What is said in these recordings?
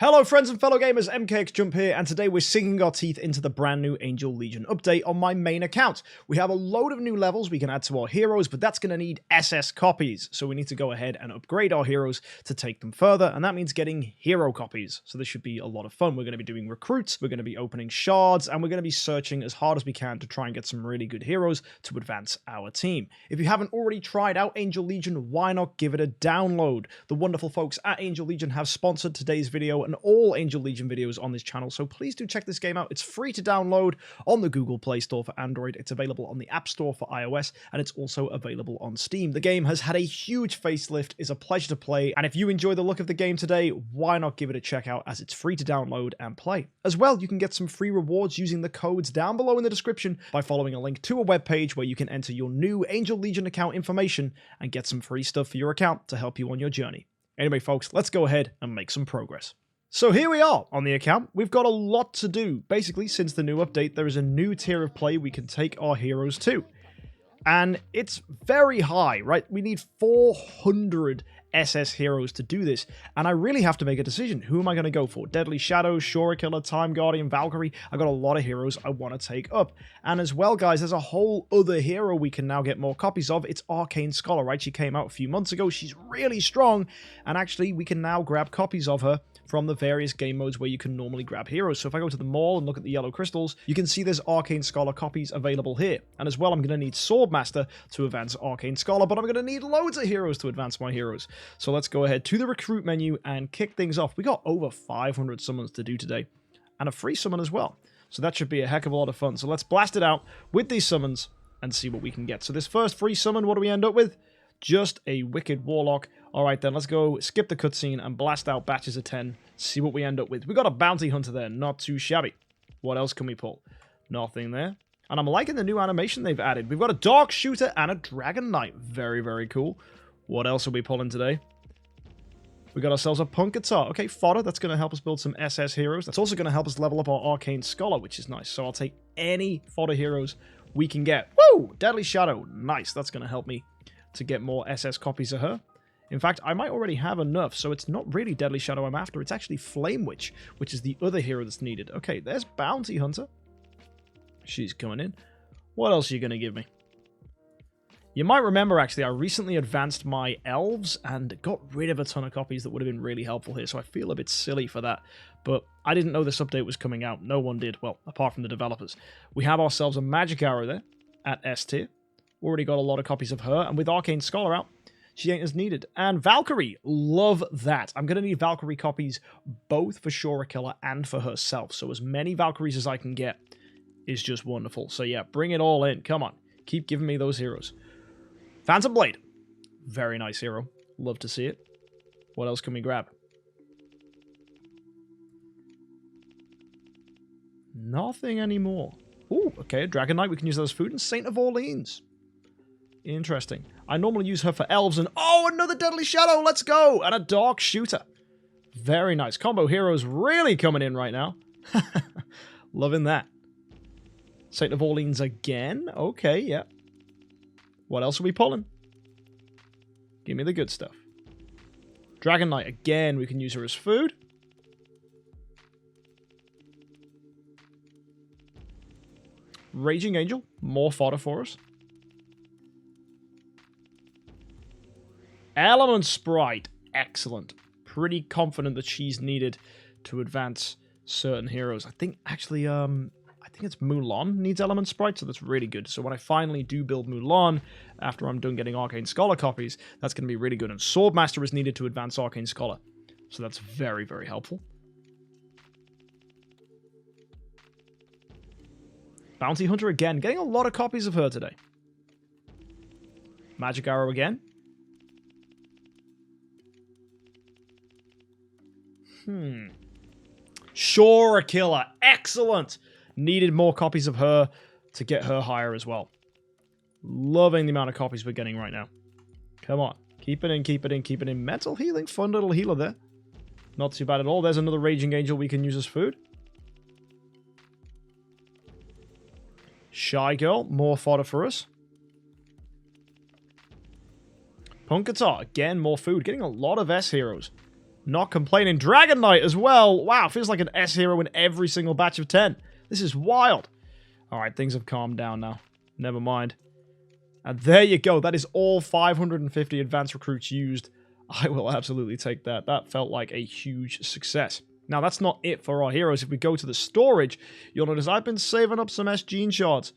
Hello friends and fellow gamers, MKxJUMP here, and today we're sinking our teeth into the brand new Angel Legion update on my main account. We have a load of new levels we can add to our heroes, but that's going to need SS copies, so we need to go ahead and upgrade our heroes to take them further, and that means getting hero copies. So this should be a lot of fun. We're going to be doing recruits, we're going to be opening shards, and we're going to be searching as hard as we can to try and get some really good heroes to advance our team. If you haven't already tried out Angel Legion, why not give it a download? The wonderful folks at Angel Legion have sponsored today's video and all Angel Legion videos on this channel, so please do check this game out. It's free to download on the Google Play Store for Android, it's available on the App Store for iOS, and it's also available on Steam. The game has had a huge facelift, is a pleasure to play, and if you enjoy the look of the game today, why not give it a check out as it's free to download and play. As well, you can get some free rewards using the codes down below in the description by following a link to a webpage where you can enter your new Angel Legion account information and get some free stuff for your account to help you on your journey. Anyway folks, let's go ahead and make some progress. So here we are on the account. We've got a lot to do. Basically, since the new update, there is a new tier of play we can take our heroes to. And it's very high, right? We need 400 SS heroes to do this. And I really have to make a decision. Who am I going to go for? Deadly Shadow, Shura Killer, Time Guardian, Valkyrie. I got a lot of heroes I want to take up. And as well, guys, there's a whole other hero we can now get more copies of. It's Arcane Scholar, right? She came out a few months ago. She's really strong. And actually, we can now grab copies of her from the various game modes where you can normally grab heroes. So if I go to the mall and look at the yellow crystals, you can see there's Arcane Scholar copies available here. And as well, I'm going to need Swordmaster to advance Arcane Scholar, but I'm going to need loads of heroes to advance my heroes. So let's go ahead to the recruit menu and kick things off. We got over 500 summons to do today, and a free summon as well. So that should be a heck of a lot of fun. So let's blast it out with these summons and see what we can get. So this first free summon, what do we end up with? Just a Wicked Warlock. Alright then, let's go skip the cutscene and blast out batches of 10. See what we end up with. We got a Bounty Hunter there, not too shabby. What else can we pull? Nothing there. And I'm liking the new animation they've added. We've got a Dark Shooter and a Dragon Knight. Very, very cool. What else are we pulling today? We got ourselves a Punk Guitar. Okay, fodder. That's going to help us build some SS heroes. That's also going to help us level up our Arcane Scholar, which is nice. So I'll take any fodder heroes we can get. Woo! Deadly Shadow. Nice. That's going to help me to get more SS copies of her. In fact, I might already have enough, so it's not really Deadly Shadow I'm after. It's actually Flame Witch, which is the other hero that's needed. Okay, there's Bounty Hunter. She's coming in. What else are you going to give me? You might remember, actually, I recently advanced my elves and got rid of a ton of copies that would have been really helpful here, so I feel a bit silly for that. But I didn't know this update was coming out. No one did. Well, apart from the developers. We have ourselves a Magic Arrow there at S tier. Already got a lot of copies of her, and with Arcane Scholar out, she ain't as needed. And Valkyrie, love that. I'm going to need Valkyrie copies both for Shura Killer and for herself. So as many Valkyries as I can get is just wonderful. So yeah, bring it all in. Come on. Keep giving me those heroes. Phantom Blade. Very nice hero. Love to see it. What else can we grab? Nothing anymore. Ooh, okay. Dragon Knight. We can use that as food. And Saint of Orleans. Interesting. I normally use her for elves and... Oh, another Deadly Shadow! Let's go! And a Dark Shooter. Very nice. Combo heroes really coming in right now. Loving that. Saint of Orleans again. Okay, yeah. What else are we pulling? Give me the good stuff. Dragon Knight again. We can use her as food. Raging Angel. More fodder for us. Element Sprite. Excellent. Pretty confident that she's needed to advance certain heroes. I think, actually, I think it's Mulan needs Element Sprite, so that's really good. So when I finally do build Mulan, after I'm done getting Arcane Scholar copies, that's going to be really good. And Swordmaster is needed to advance Arcane Scholar. So that's very, very helpful. Bounty Hunter again. Getting a lot of copies of her today. Magic Arrow again. Shura Killer. Excellent. Needed more copies of her to get her higher as well. Loving the amount of copies we're getting right now. Come on. Keep it in, keep it in, keep it in. Mental Healing. Fun little healer there. Not too bad at all. There's another Raging Angel we can use as food. Shy Girl. More fodder for us. Punk Guitar. Again, more food. Getting a lot of S heroes. Not complaining. Dragon Knight as well. Wow, feels like an S hero in every single batch of 10. This is wild. Alright, things have calmed down now. Never mind. And there you go. That is all 550 advanced recruits used. I will absolutely take that. That felt like a huge success. Now, that's not it for our heroes. If we go to the storage, you'll notice I've been saving up some S-Gene shards.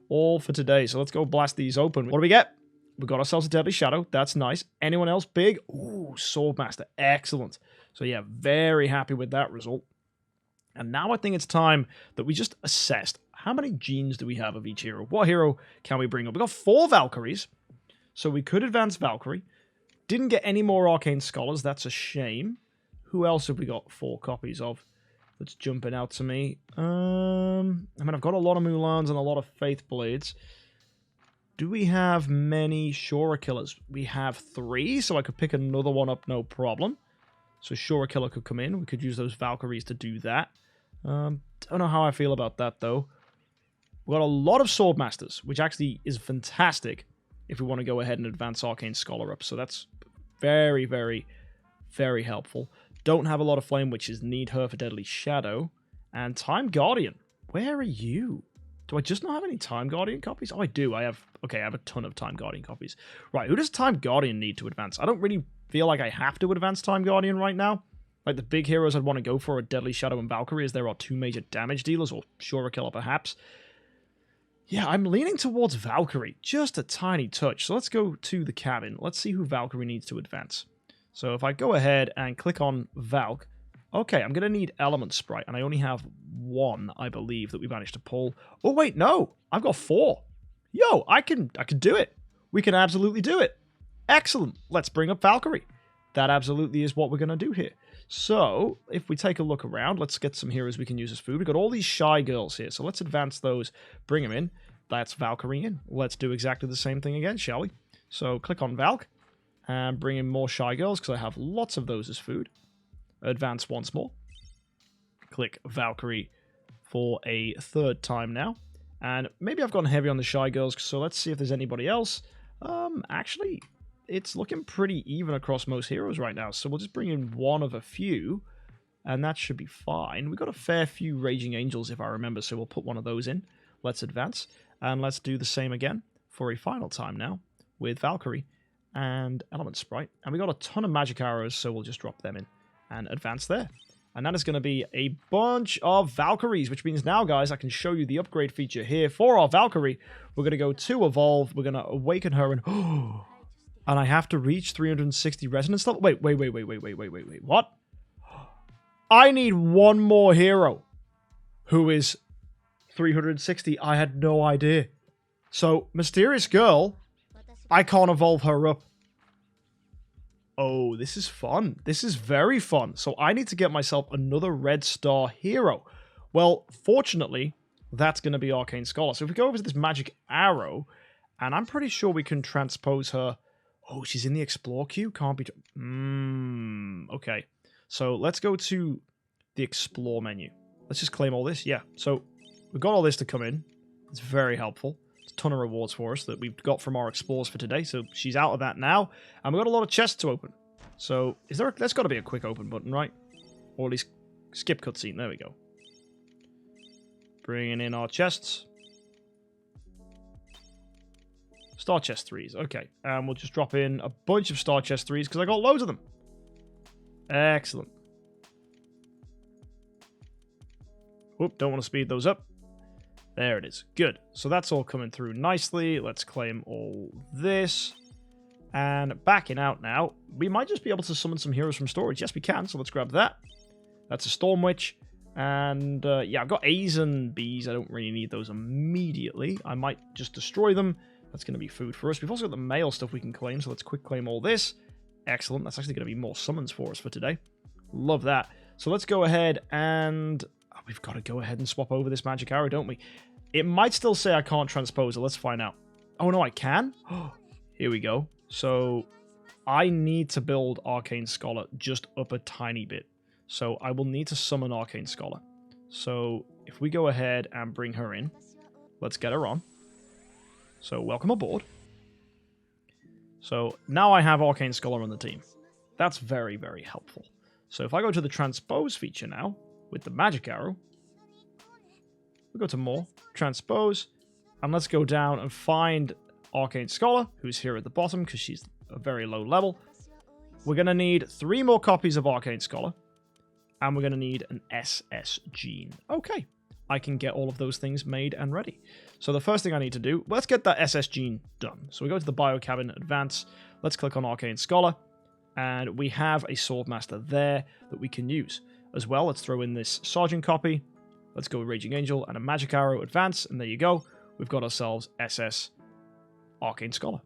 All for today. So let's go blast these open. What do we get? We got ourselves a Deadly Shadow. That's nice. Anyone else big? Ooh, Swordmaster. Excellent. So yeah, very happy with that result. And now I think it's time that we just assessed how many genes do we have of each hero? What hero can we bring up? We got 4 Valkyries. So we could advance Valkyrie. Didn't get any more Arcane Scholars. That's a shame. Who else have we got 4 copies of? That's jumping out to me. I mean, I've got a lot of Mulans and a lot of Faith Blades. Do we have many Shura Killers? We have 3, so I could pick another one up, no problem. So Shura Killer could come in. We could use those Valkyries to do that. Don't know how I feel about that, though. We've got a lot of Swordmasters, which actually is fantastic if we want to go ahead and advance Arcane Scholar up. So that's very, very, very helpful. Don't have a lot of Flame Witches. Need her for Deadly Shadow. And Time Guardian. Where are you? Do I just not have any Time Guardian copies? Oh, I do. I have a ton of Time Guardian copies. Right, who does Time Guardian need to advance? I don't really feel like I have to advance Time Guardian right now. Like, the big heroes I'd want to go for are Deadly Shadow and Valkyrie, as there are 2 major damage dealers, or Shura Killer perhaps. Yeah, I'm leaning towards Valkyrie. Just a tiny touch. So let's go to the cabin. Let's see who Valkyrie needs to advance. So if I go ahead and click on Valk, okay, I'm going to need Element Sprite, and I only have 1, I believe, that we managed to pull. Oh, wait, no, I've got 4. Yo, I can do it. We can absolutely do it. Excellent. Let's bring up Valkyrie. That absolutely is what we're going to do here. So, if we take a look around, let's get some heroes we can use as food. We've got all these Shy Girls here, so let's advance those, bring them in. That's Valkyrie in. Let's do exactly the same thing again, shall we? So, click on Valk, and bring in more Shy Girls, because I have lots of those as food. Advance once more. Click Valkyrie for a 3rd time now. And maybe I've gone heavy on the Shy Girls, so let's see if there's anybody else. Actually, it's looking pretty even across most heroes right now, so we'll just bring in 1 of a few, and that should be fine. We've got a fair few Raging Angels, if I remember, so we'll put 1 of those in. Let's advance, and let's do the same again for a final time now with Valkyrie and Element Sprite. And we got a ton of Magic Arrows, so we'll just drop them in and advance there. And that is going to be a bunch of Valkyries, which means now, guys, I can show you the upgrade feature here for our Valkyrie. We're going to go to Evolve. We're going to awaken her and... and I have to reach 360 resonance level? Wait. What? I need 1 more hero who is 360. I had no idea. So, Mysterious Girl, I can't evolve her up. Oh, this is fun. This is very fun. So I need to get myself another Red Star hero. Well, fortunately, that's going to be Arcane Scholar. So if we go over to this Magic Arrow, and I'm pretty sure we can transpose her. Oh, she's in the Explore queue? Can't be... okay. So let's go to the Explore menu. Let's just claim all this. Yeah, so we've got all this to come in. It's very helpful. It's a ton of rewards for us that we've got from our Explorers for today. So she's out of that now. And we've got a lot of chests to open. So there's got to be a quick open button, right? Or at least skip cutscene. There we go. Bringing in our chests. Star Chest 3s. Okay. And we'll just drop in a bunch of Star Chest 3s because I got loads of them. Excellent. Whoop, don't want to speed those up. There it is. Good. So that's all coming through nicely. Let's claim all this. And backing out now. We might just be able to summon some heroes from storage. Yes, we can. So let's grab that. That's a Storm Witch. And yeah, I've got A's and B's. I don't really need those immediately. I might just destroy them. That's going to be food for us. We've also got the male stuff we can claim. So let's quick claim all this. Excellent. That's actually going to be more summons for us for today. Love that. So let's go ahead and... oh, we've got to go ahead and swap over this Magic Arrow, don't we? It might still say I can't transpose it. Let's find out. Oh, no, I can? Here we go. So I need to build Arcane Scholar just up a tiny bit. So I will need to summon Arcane Scholar. So if we go ahead and bring her in, let's get her on. So welcome aboard. So now I have Arcane Scholar on the team. That's very, very helpful. So if I go to the transpose feature now, with the magic arrow, we go to more, transpose, and let's go down and find Arcane Scholar, who's here at the bottom because she's a very low level. We're going to need 3 more copies of Arcane Scholar, and we're going to need an SS gene. Okay, I can get all of those things made and ready. So the first thing I need to do, let's get that SS gene done. So we go to the Bio Cabin Advance, let's click on Arcane Scholar, and we have a Swordmaster there that we can use. As well, let's throw in this Sergeant copy. Let's go with Raging Angel and a Magic Arrow Advance, and there you go. We've got ourselves SS Arcane Scholar.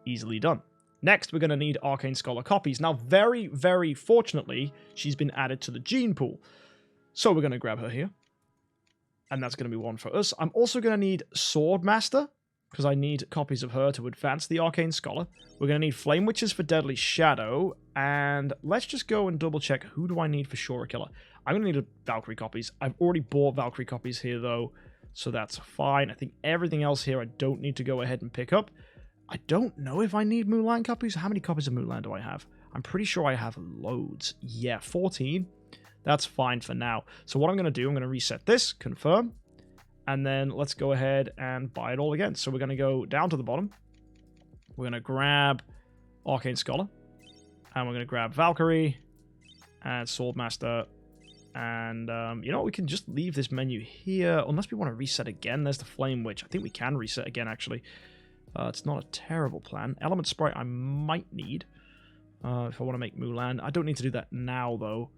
Easily done. Next, we're going to need Arcane Scholar copies. Now, very, very fortunately, she's been added to the gene pool. So we're going to grab her here. And that's going to be one for us. I'm also going to need Swordmaster, because I need copies of her to advance the Arcane Scholar. We're going to need Flame Witches for Deadly Shadow. And let's just go and double check, who do I need for Shura Killer? I'm going to need Valkyrie copies. I've already bought Valkyrie copies here, though, so that's fine. I think everything else here I don't need to go ahead and pick up. I don't know if I need Mulan copies. How many copies of Mulan do I have? I'm pretty sure I have loads. Yeah, 14. That's fine for now. So what I'm going to do, I'm going to reset this, confirm, and then let's go ahead and buy it all again. So we're going to go down to the bottom. We're going to grab Arcane Scholar, and we're going to grab Valkyrie and Swordmaster. And, you know what, we can just leave this menu here, unless we want to reset again. There's the Flame Witch. I think we can reset again, actually. It's not a terrible plan. Element Sprite I might need if I want to make Mulan. I don't need to do that now, though.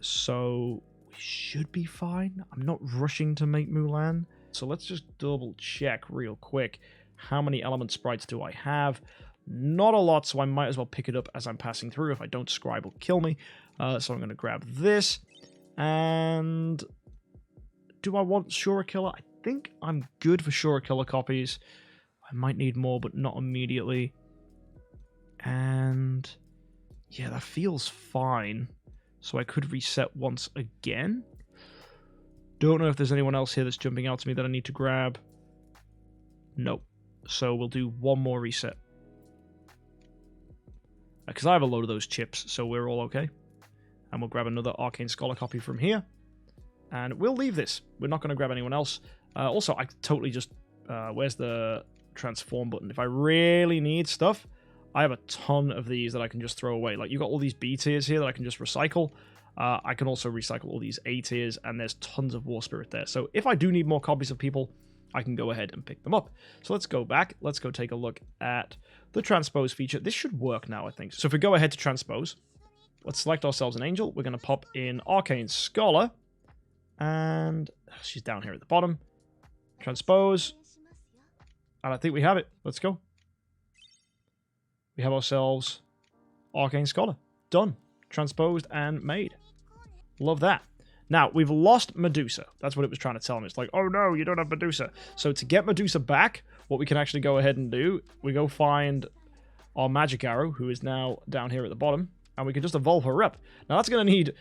So we should be fine. I'm not rushing to make Mulan. So let's just double check real quick. How many Element Sprites do I have? Not a lot, so I might as well pick it up as I'm passing through. If I don't, Scribe will kill me. So I'm going to grab this. And do I want Shura Killer? I think I'm good for Shura Killer copies. I might need more, but not immediately. And yeah, that feels fine. So I could reset once again. Don't know if there's anyone else here that's jumping out to me that I need to grab. Nope. So we'll do one more reset. Because I have a load of those chips, so we're all okay. And we'll grab another Arcane Scholar copy from here. And we'll leave this. We're not going to grab anyone else. Also, I totally just... where's the transform button? If I really need stuff, I have a ton of these that I can just throw away. Like, you've got all these B tiers here that I can just recycle. I can also recycle all these A tiers, and there's tons of War Spirit there. So if I do need more copies of people, I can go ahead and pick them up. So let's go back. Let's go take a look at the transpose feature. This should work now, I think. So if we go ahead to transpose, let's select ourselves an angel. We're going to pop in Arcane Scholar. And she's down here at the bottom. Transpose. And I think we have it. Let's go. We have ourselves Arcane Scholar. Done. Transposed and made. Love that. Now, we've lost Medusa. That's what it was trying to tell me. It's like, oh no, you don't have Medusa. So to get Medusa back, what we can actually go ahead and do, we go find our Magic Arrow, who is now down here at the bottom, and we can just evolve her up. Now, that's going to need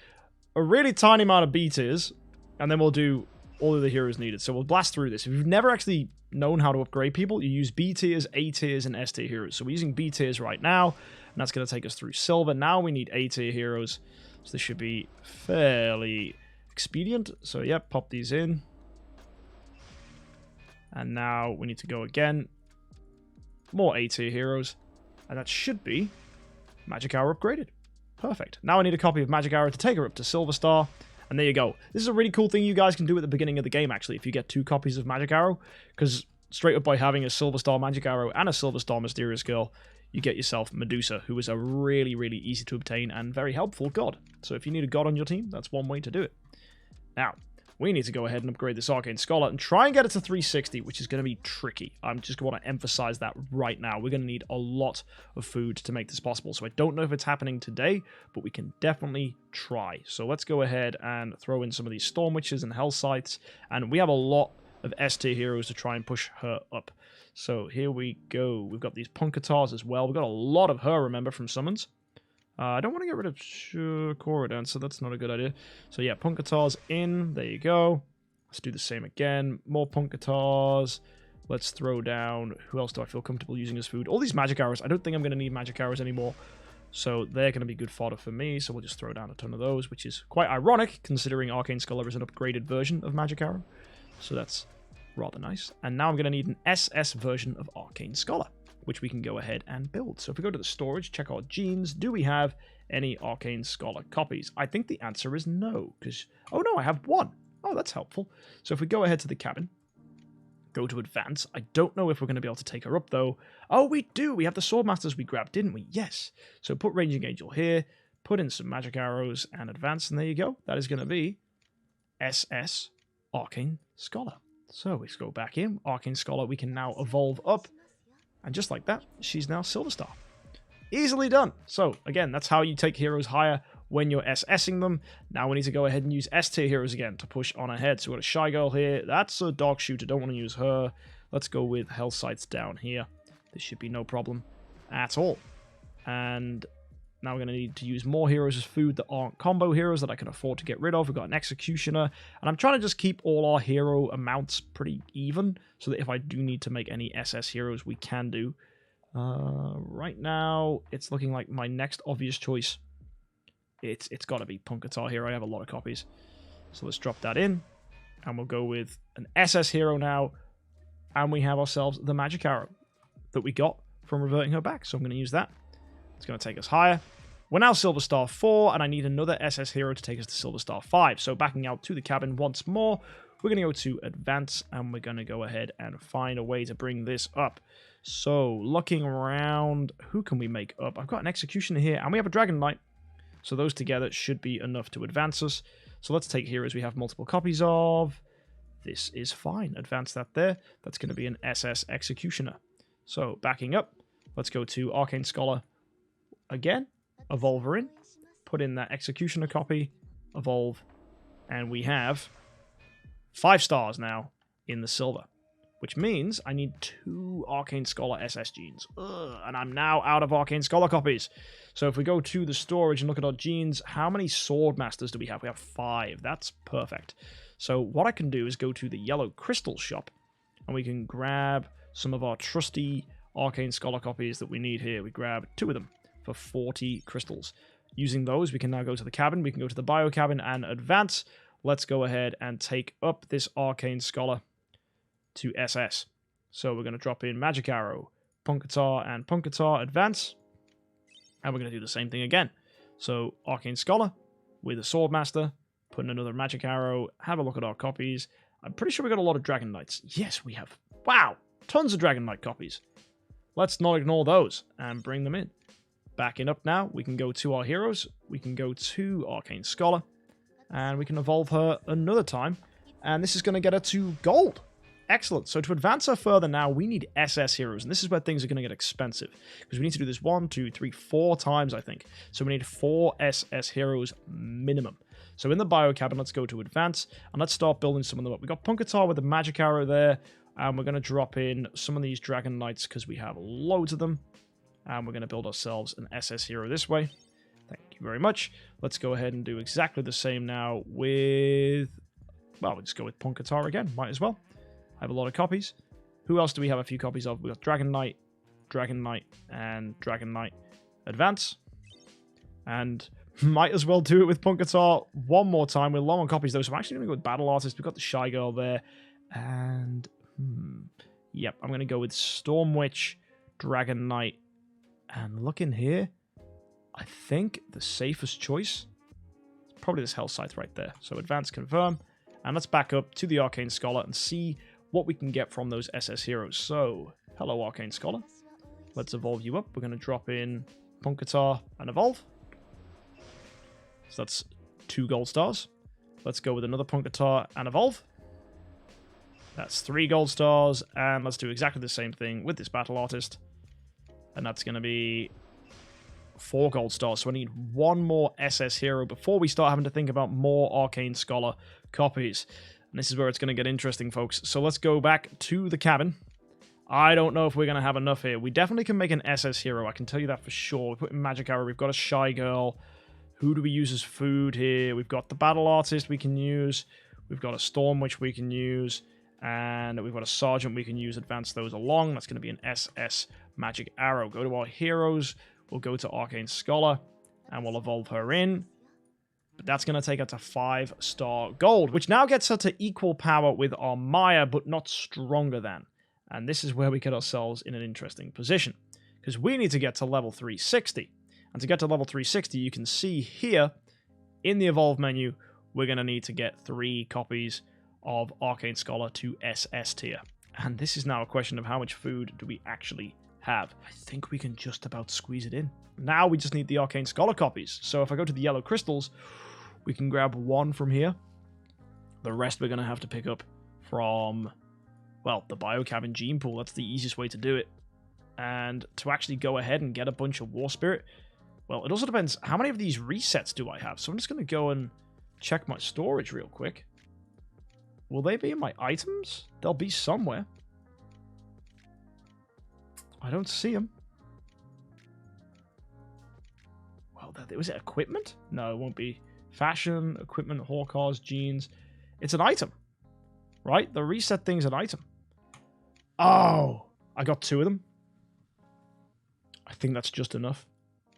a really tiny amount of B tiers, and then we'll do all of the heroes needed. So we'll blast through this. If you've never actually known how to upgrade people, you use B tiers, A tiers, and S tier heroes. So we're using B tiers right now, and that's going to take us through silver. Now we need A tier heroes, so this should be fairly expedient. So yeah, pop these in. And now we need to go again. More A tier heroes. And that should be Magic Arrow upgraded. Perfect. Now I need a copy of Magic Arrow to take her up to Silver Star. And there you go. This is a really cool thing you guys can do at the beginning of the game, actually, if you get 2 copies of Magic Arrow. Because straight up by having a Silver Star Magic Arrow and a Silver Star Mysterious Girl, you get yourself Medusa, who is a really, really easy to obtain and very helpful god. So if you need a god on your team, that's one way to do it. Now, we need to go ahead and upgrade this Arcane Scholar and try and get it to 360, which is going to be tricky. I'm just going to emphasize that right now. We're going to need a lot of food to make this possible. So I don't know if it's happening today, but we can definitely try. So let's go ahead and throw in some of these Storm Witches and Hell Scythes. And we have a lot of S tier heroes to try and push her up. So here we go. We've got these Punkatars as well. We've got a lot of her, remember, from summons. I don't want to get rid of Shura, so that's not a good idea. So yeah, Punkatars in. There you go. Let's do the same again. More Punkatars. Let's throw down... Who else do I feel comfortable using as food? All these Magic Arrows. I don't think I'm going to need Magic Arrows anymore. So they're going to be good fodder for me, so we'll just throw down a ton of those, which is quite ironic, considering Arcane Scholar is an upgraded version of Magic Arrow. So that's rather nice. And now I'm going to need an SS version of Arcane Scholar, which we can go ahead and build. So if we go to the storage, check our genes, do we have any Arcane Scholar copies? I think the answer is no, because... Oh no, I have one. Oh, that's helpful. So if we go ahead to the cabin, go to advance. I don't know if we're going to be able to take her up, though. Oh, we do. We have the Swordmasters we grabbed, didn't we? Yes. So put Ranging Angel here, put in some magic arrows, and advance, and there you go. That is going to be SS Arcane Scholar. So let's go back in. Arcane Scholar, we can now evolve up. And just like that, she's now Silver Star. Easily done. So, again, that's how you take heroes higher when you're SSing them. Now we need to go ahead and use S-tier heroes again to push on ahead. So we've got a Shy Girl here. That's a Dark Shooter. Don't want to use her. Let's go with Hell Sights down here. This should be no problem at all. And now we're going to need to use more heroes as food that aren't combo heroes that I can afford to get rid of. We've got an Executioner. And I'm trying to just keep all our hero amounts pretty even, so that if I do need to make any SS heroes, we can do. Right now, it's looking like my next obvious choice. It's got to be Punkatar here. I have a lot of copies. So let's drop that in. And we'll go with an SS hero now. And we have ourselves the Magic Arrow that we got from reverting her back. So I'm going to use that. It's going to take us higher. We're now Silver Star 4, and I need another SS hero to take us to Silver Star 5. So backing out to the cabin once more, we're going to go to Advance, and we're going to go ahead and find a way to bring this up. So looking around, who can we make up? I've got an Executioner here, and we have a Dragon Knight. So those together should be enough to advance us. So let's take heroes we have multiple copies of. This is fine. Advance that there. That's going to be an SS Executioner. So backing up, let's go to Arcane Scholar again. Evolve her in. Put in that Executioner copy. Evolve. And we have 5 stars now in the silver. Which means I need 2 Arcane Scholar SS genes. And I'm now out of Arcane Scholar copies. So if we go to the storage and look at our genes, how many Swordmasters do we have? We have 5. That's perfect. So what I can do is go to the Yellow Crystal shop, and we can grab some of our trusty Arcane Scholar copies that we need here. We grab 2 of them for 40 crystals. Using those, we can now go to the cabin. We can go to the Bio Cabin and advance. Let's go ahead and take up this Arcane Scholar to SS. So we're going to drop in Magic Arrow, Punkatar, and Punkatar, advance. And we're going to do the same thing again. So Arcane Scholar with a Swordmaster, put in another Magic Arrow, have a look at our copies. I'm pretty sure we got a lot of Dragon Knights. Yes, we have. Wow, tons of Dragon Knight copies. Let's not ignore those and bring them in. Backing up now, we can go to our heroes. We can go to Arcane Scholar, and we can evolve her another time. And this is going to get her to gold. Excellent. So to advance her further now, we need SS heroes. And this is where things are going to get expensive. Because we need to do this 1, 2, 3, 4 times, I think. So we need 4 SS heroes minimum. So in the Bio Cabin, let's go to advance. And let's start building some of them up. We've got Punkatar with the Magic Arrow there. And we're going to drop in some of these Dragon Knights because we have loads of them. And we're going to build ourselves an SS hero this way. Thank you very much. Let's go ahead and do exactly the same now with... Well, we'll just go with Punkatar again. Might as well. I have a lot of copies. Who else do we have a few copies of? We've got Dragon Knight, and Dragon Knight. Advance. And might as well do it with Punkatar one more time. We're low on copies, though, so I'm actually going to go with Battle Artist. We've got the Shy Girl there. And, yep, I'm going to go with Storm Witch, Dragon Knight. And look in here. I think the safest choice is probably this Hell Scythe right there. So advance, confirm. And let's back up to the Arcane Scholar and see what we can get from those SS heroes. So, hello Arcane Scholar. Let's evolve you up. We're going to drop in Punkatar and evolve. So that's 2 gold stars. Let's go with another Punkatar and evolve. That's 3 gold stars. And let's do exactly the same thing with this Battle Artist. And that's going to be 4 gold stars. So I need 1 more SS hero before we start having to think about more Arcane Scholar copies. And this is where it's going to get interesting, folks. So let's go back to the cabin. I don't know if we're going to have enough here. We definitely can make an SS hero. I can tell you that for sure. We put in Magic Arrow. We've got a Shy Girl. Who do we use as food here? We've got the Battle Artist we can use. We've got a Storm Witch we can use. And we've got a Sergeant we can use. Advance those along. That's going to be an SS Magic Arrow. Go to our heroes. We'll go to Arcane Scholar, and we'll evolve her in. But that's going to take her to 5-star gold, which now gets her to equal power with our Maya, but not stronger than. And this is where we get ourselves in an interesting position, because we need to get to level 360. And to get to level 360, you can see here in the Evolve menu, we're going to need to get 3 copies of Arcane Scholar to SS tier. And this is now a question of how much food do we actually have. I think we can just about squeeze it in. Now we just need the Arcane Scholar copies. So if I go to the yellow crystals, we can grab 1 from here. The rest we're going to have to pick up from, well, the Biocabin gene pool. That's the easiest way to do it. And to actually go ahead and get a bunch of War Spirit, well, it also depends how many of these resets do I have. So I'm just going to go and check my storage real quick. Will they be in my items? They'll be somewhere. I don't see them. Well, was it equipment? No, it won't be. Fashion, equipment, Hawkars, jeans. It's an item, right? The reset thing's an item. Oh, I got 2 of them. I think that's just enough.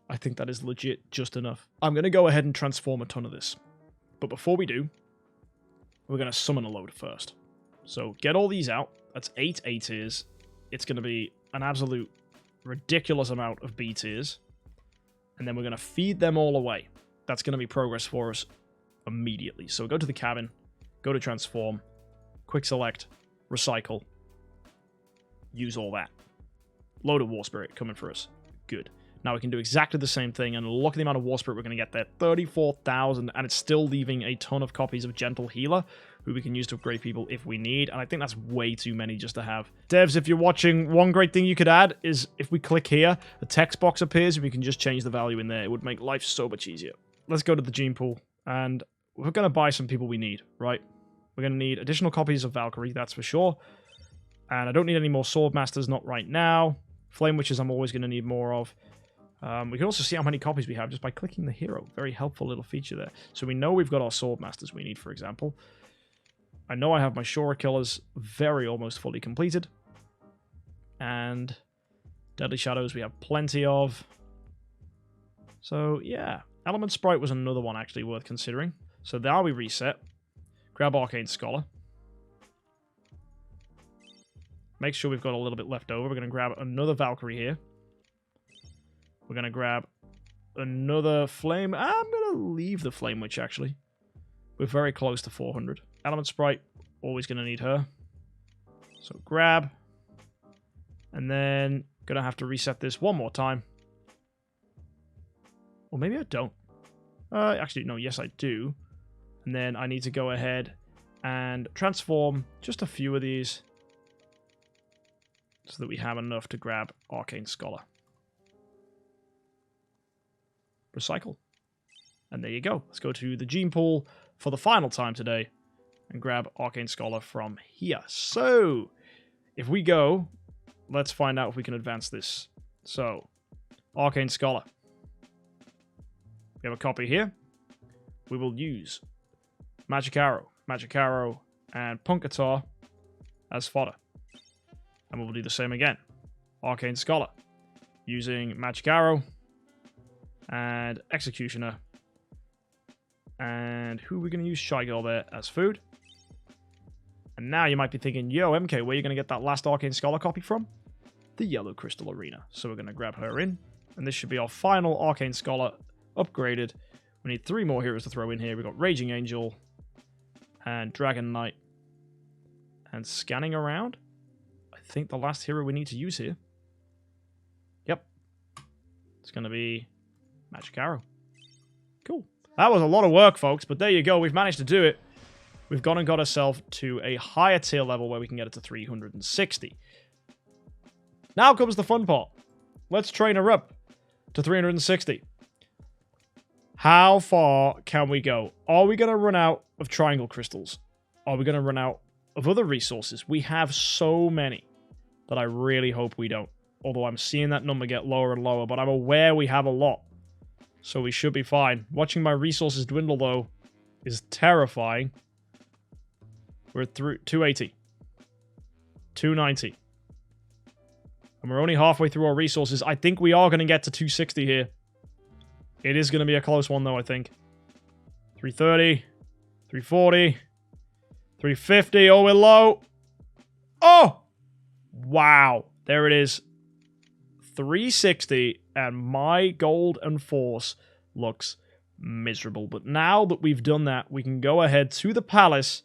I think that is legit just enough. I'm going to go ahead and transform a ton of this. But before we do, we're going to summon a load first. So get all these out. That's 8 A tiers. It's going to be an absolute ridiculous amount of B tiers. And then we're going to feed them all away. That's going to be progress for us immediately. So go to the cabin, go to transform, quick select, recycle, use all that. Load of War Spirit coming for us. Good. Now we can do exactly the same thing, and look at the amount of War Spirit we're going to get there. 34,000, and it's still leaving a ton of copies of Gentle Healer, who we can use to upgrade people if we need, and I think that's way too many just to have. Devs, if you're watching, one great thing you could add is if we click here, the text box appears, and we can just change the value in there. It would make life so much easier. Let's go to the gene pool, and we're going to buy some people we need, right? We're going to need additional copies of Valkyrie, that's for sure, and I don't need any more Swordmasters, not right now. Flame Witches I'm always going to need more of. We can also see how many copies we have just by clicking the hero. Very helpful little feature there. So we know we've got our Swordmasters we need, for example. I know I have my Shora Killers very almost fully completed. And Deadly Shadows we have plenty of. So, yeah. Element Sprite was another one actually worth considering. So now we reset. Grab Arcane Scholar. Make sure we've got a little bit left over. We're going to grab another Valkyrie here. We're going to grab another Flame. I'm going to leave the Flame Witch, actually. We're very close to 400. Element Sprite, always going to need her. So grab. And then going to have to reset this one more time. Or maybe I don't. Actually, no, yes, I do. And then I need to go ahead and transform just a few of these so that we have enough to grab Arcane Scholar. Recycle. And there you go. Let's go to the gene pool for the final time today and grab Arcane Scholar from here. So, if we go, let's find out if we can advance this. So, Arcane Scholar. We have a copy here. We will use Magic Arrow, and Punkatar as fodder. And we'll do the same again. Arcane Scholar. Using Magic Arrow and Executioner. And who are we going to use? Shy Girl there as food. And now you might be thinking, yo, MK, where are you going to get that last Arcane Scholar copy from? The Yellow Crystal Arena. So we're going to grab her in. And this should be our final Arcane Scholar upgraded. We need 3 more heroes to throw in here. We've got Raging Angel and Dragon Knight. And scanning around, I think the last hero we need to use here. Yep. It's going to be Magic Arrow. Cool. That was a lot of work, folks, but there you go. We've managed to do it. We've gone and got ourselves to a higher tier level where we can get it to 360. Now comes the fun part. Let's train her up to 360. How far can we go? Are we going to run out of triangle crystals? Are we going to run out of other resources? We have so many that I really hope we don't. Although I'm seeing that number get lower and lower, but I'm aware we have a lot. So we should be fine. Watching my resources dwindle, though, is terrifying. We're through 280. 290. And we're only halfway through our resources. I think we are going to get to 260 here. It is going to be a close one, though, I think. 330. 340. 350. Oh, we're low. Oh! Wow. There it is. 360. And my gold and force looks miserable. But now that we've done that, we can go ahead to the palace.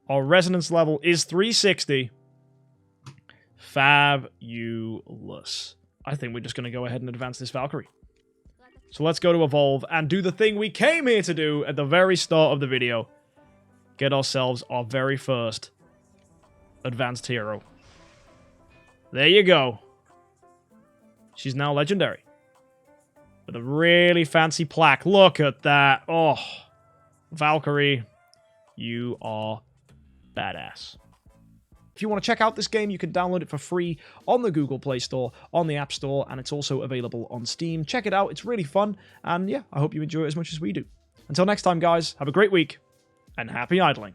Our resonance level is 360. Fabulous. I think we're just going to go ahead and advance this Valkyrie. So let's go to evolve and do the thing we came here to do at the very start of the video. Get ourselves our very first advanced hero. There you go. She's now legendary. With a really fancy plaque. Look at that. Oh, Valkyrie, you are badass. If you want to check out this game, you can download it for free on the Google Play Store, on the App Store, and it's also available on Steam. Check it out. It's really fun. And yeah, I hope you enjoy it as much as we do. Until next time, guys, have a great week and happy idling.